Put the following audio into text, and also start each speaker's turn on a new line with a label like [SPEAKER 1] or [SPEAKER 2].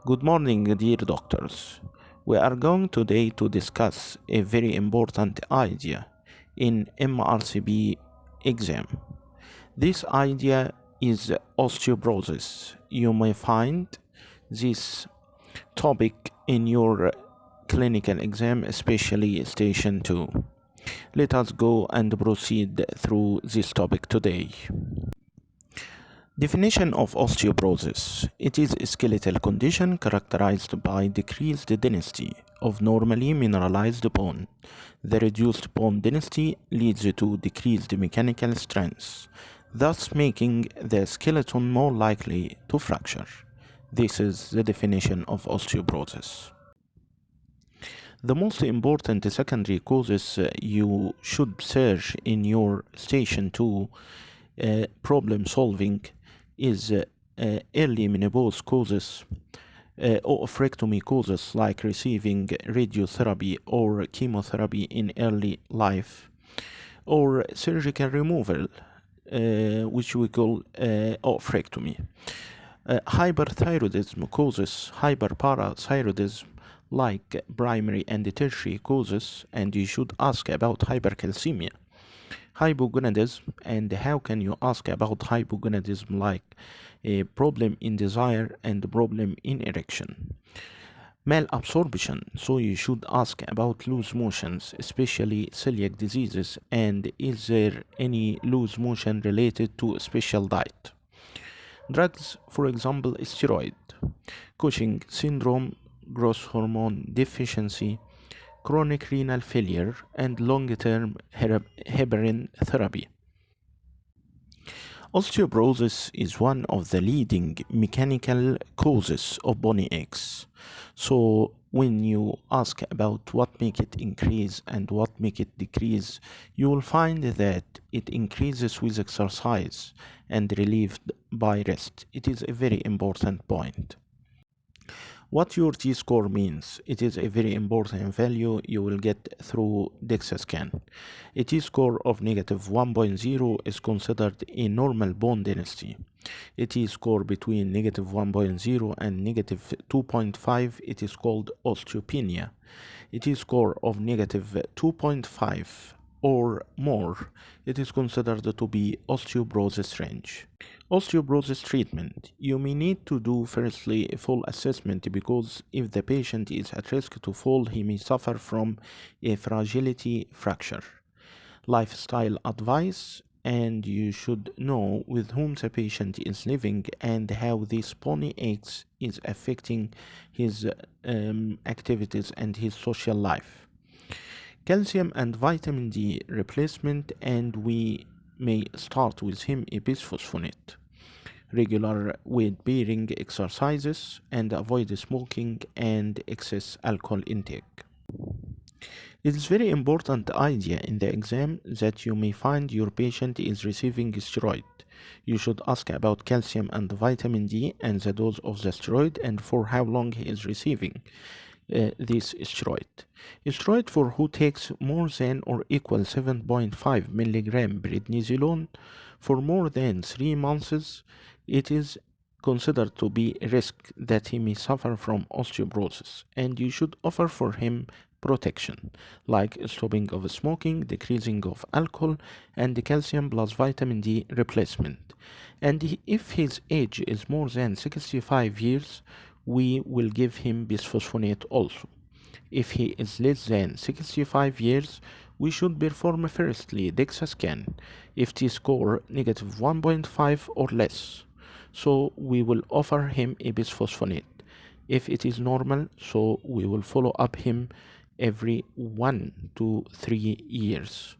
[SPEAKER 1] Good morning, dear doctors. We are going today to discuss a very important idea in MRCP exam. This idea is osteoporosis. You may find this topic in your clinical exam, especially station 2. Let us go and proceed through this topic today. Definition of osteoporosis. It is a skeletal condition characterized by decreased density of normally mineralized bone. The reduced bone density leads to decreased mechanical strength, thus making the skeleton more likely to fracture. This is the definition of osteoporosis. The most important secondary causes you should search in your station 2 problem solving is early menopause causes, oophorectomy causes like receiving radiotherapy or chemotherapy in early life, or surgical removal, which we call oophorectomy. Hyperthyroidism causes hyperparathyroidism like primary and tertiary causes, and you should ask about hypercalcemia. Hypogonadism, and how can you ask about hypogonadism like a problem in desire and problem in erection? Malabsorption, so you should ask about loose motions, especially celiac diseases, and is there any loose motion related to a special diet? Drugs, for example, steroid, Cushing syndrome, growth hormone deficiency, chronic renal failure, and long-term heparin therapy. Osteoporosis is one of the leading mechanical causes of bony aches. So when you ask about what make it increase and what make it decrease, you will find that it increases with exercise and relieved by rest. It is a very important point. What your T-score means, it is a very important value you will get through DEXA scan. A T-score of negative 1.0 is considered a normal bone density. A T-score between negative 1.0 and negative 2.5, it is called osteopenia. A T-score of negative 2.5 or more, it is considered to be osteoporosis range. Osteoporosis treatment. You may need to do firstly a full assessment because if the patient is at risk to fall, he may suffer from a fragility fracture. Lifestyle advice, and you should know with whom the patient is living and how this bony aches is affecting his activities and his social life. Calcium and vitamin D replacement, and we may start with him a bisphosphonate. Regular weight bearing exercises, and avoid smoking and excess alcohol intake. It is very important idea in the exam that you may find your patient is receiving steroid. You should ask about calcium and vitamin D and the dose of the steroid and for how long he is receiving this steroid. Steroid for who takes more than or equal 7.5 milligram prednisolone for more than 3 months, it is considered to be a risk that he may suffer from osteoporosis, and you should offer for him protection like stopping of smoking, decreasing of alcohol, and calcium plus vitamin D replacement. And if his age is more than 65 years, we will give him bisphosphonate also. If he is less than 65 years, we should perform firstly DEXA scan if T-score negative 1.5 or less. So we will offer him a bisphosphonate. If it is normal, so we will follow up him every 1 to 3 years.